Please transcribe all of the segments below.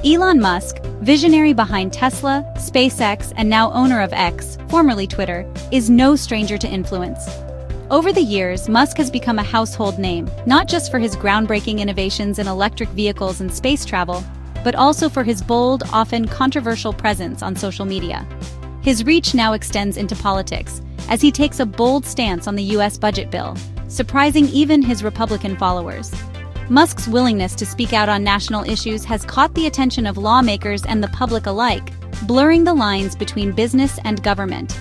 Elon Musk, visionary behind Tesla, SpaceX, and now owner of X, formerly Twitter, is no stranger to influence. Over the years, Musk has become a household name, not just for his groundbreaking innovations in electric vehicles and space travel, but also for his bold, often controversial presence on social media. His reach now extends into politics, as he takes a bold stance on the U.S. budget bill, surprising even his Republican followers. Musk's willingness to speak out on national issues has caught the attention of lawmakers and the public alike, blurring the lines between business and government.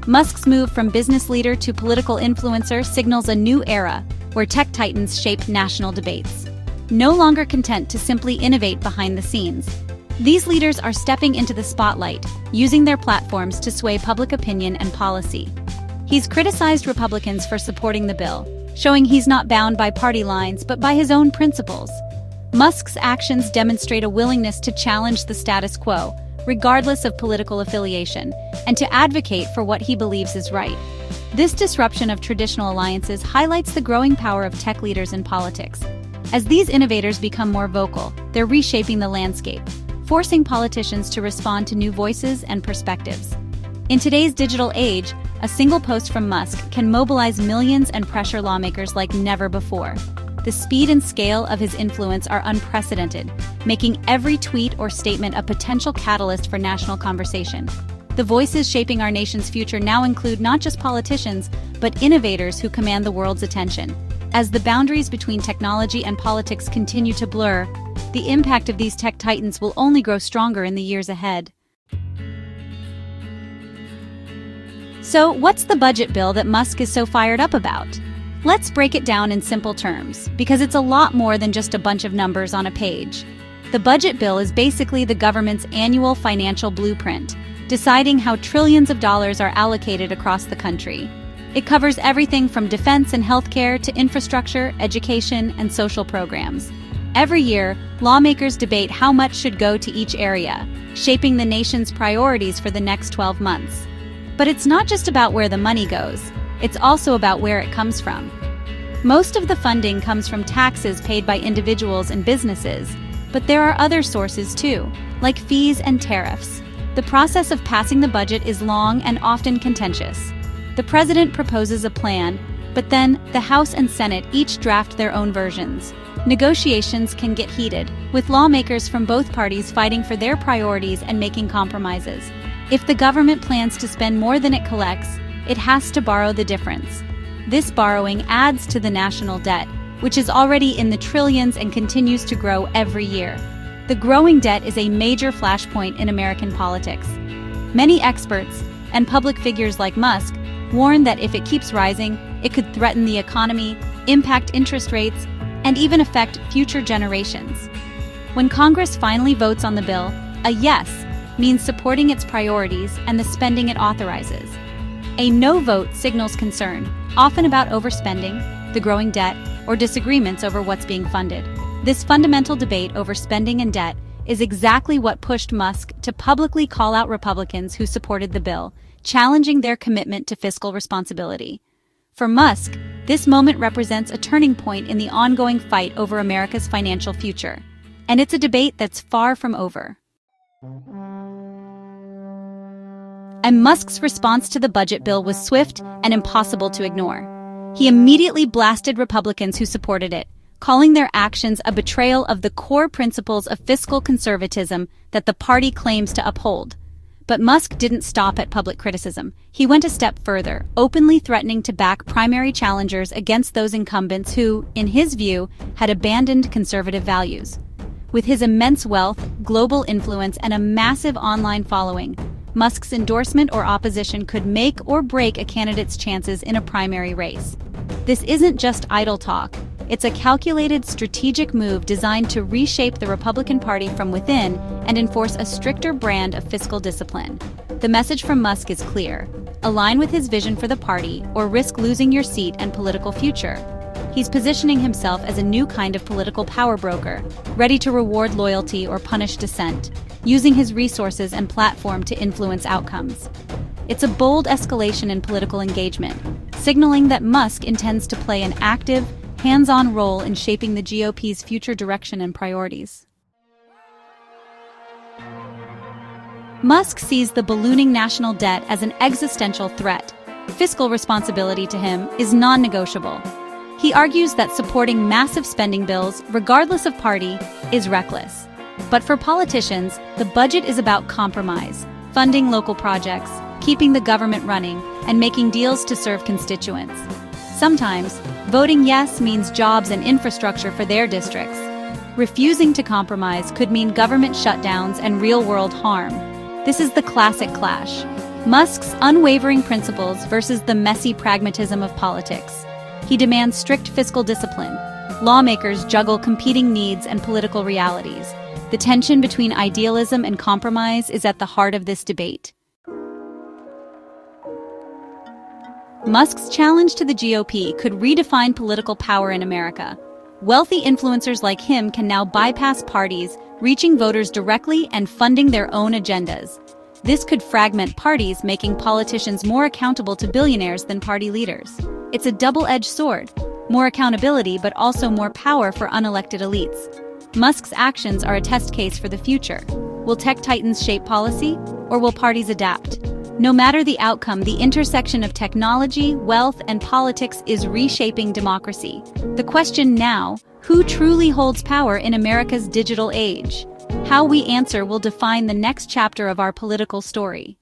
Musk's move from business leader to political influencer signals a new era where tech titans shape national debates. No longer content to simply innovate behind the scenes, these leaders are stepping into the spotlight, using their platforms to sway public opinion and policy. He's criticized Republicans for supporting the bill, showing he's not bound by party lines but by his own principles. Musk's actions demonstrate a willingness to challenge the status quo, regardless of political affiliation, and to advocate for what he believes is right. This disruption of traditional alliances highlights the growing power of tech leaders in politics. As these innovators become more vocal, they're reshaping the landscape, forcing politicians to respond to new voices and perspectives. In today's digital age, a single post from Musk can mobilize millions and pressure lawmakers like never before. The speed and scale of his influence are unprecedented, making every tweet or statement a potential catalyst for national conversation. The voices shaping our nation's future now include not just politicians, but innovators who command the world's attention. As the boundaries between technology and politics continue to blur, the impact of these tech titans will only grow stronger in the years ahead. So, what's the budget bill that Musk is so fired up about? Let's break it down in simple terms, because it's a lot more than just a bunch of numbers on a page. The budget bill is basically the government's annual financial blueprint, deciding how trillions of dollars are allocated across the country. It covers everything from defense and healthcare to infrastructure, education, and social programs. Every year, lawmakers debate how much should go to each area, shaping the nation's priorities for the next 12 months. But it's not just about where the money goes, it's also about where it comes from. Most of the funding comes from taxes paid by individuals and businesses, but there are other sources too, like fees and tariffs. The process of passing the budget is long and often contentious. The president proposes a plan, but then the House and Senate each draft their own versions. Negotiations can get heated, with lawmakers from both parties fighting for their priorities and making compromises. If the government plans to spend more than it collects, it has to borrow the difference. This borrowing adds to the national debt, which is already in the trillions and continues to grow every year. The growing debt is a major flashpoint in American politics. Many experts, and public figures like Musk, warn that if it keeps rising, it could threaten the economy, impact interest rates, and even affect future generations. When Congress finally votes on the bill, a yes means supporting its priorities and the spending it authorizes. A no vote signals concern, often about overspending, the growing debt, or disagreements over what's being funded. This fundamental debate over spending and debt is exactly what pushed Musk to publicly call out Republicans who supported the bill, challenging their commitment to fiscal responsibility. For Musk, this moment represents a turning point in the ongoing fight over America's financial future. And it's a debate that's far from over. And Musk's response to the budget bill was swift and impossible to ignore. He immediately blasted Republicans who supported it, calling their actions a betrayal of the core principles of fiscal conservatism that the party claims to uphold. But Musk didn't stop at public criticism. He went a step further, openly threatening to back primary challengers against those incumbents who, in his view, had abandoned conservative values. With his immense wealth, global influence, and a massive online following, Musk's endorsement or opposition could make or break a candidate's chances in a primary race. This isn't just idle talk. It's a calculated, strategic move designed to reshape the Republican Party from within and enforce a stricter brand of fiscal discipline. The message from Musk is clear: align with his vision for the party or risk losing your seat and political future. He's positioning himself as a new kind of political power broker, ready to reward loyalty or punish dissent, using his resources and platform to influence outcomes. It's a bold escalation in political engagement, signaling that Musk intends to play an active, hands-on role in shaping the GOP's future direction and priorities. Musk sees the ballooning national debt as an existential threat. Fiscal responsibility to him is non-negotiable. He argues that supporting massive spending bills, regardless of party, is reckless. But for politicians, the budget is about compromise, funding local projects, keeping the government running, and making deals to serve constituents. Sometimes, voting yes means jobs and infrastructure for their districts. Refusing to compromise could mean government shutdowns and real-world harm. This is the classic clash. Musk's unwavering principles versus the messy pragmatism of politics. He demands strict fiscal discipline. Lawmakers juggle competing needs and political realities. The tension between idealism and compromise is at the heart of this debate. Musk's challenge to the GOP could redefine political power in America. Wealthy influencers like him can now bypass parties, reaching voters directly and funding their own agendas. This could fragment parties, making politicians more accountable to billionaires than party leaders. It's a double-edged sword. More accountability, but also more power for unelected elites. Musk's actions are a test case for the future. Will tech titans shape policy, or will parties adapt? No matter the outcome, the intersection of technology, wealth, and politics is reshaping democracy. The question now, who truly holds power in America's digital age? How we answer will define the next chapter of our political story.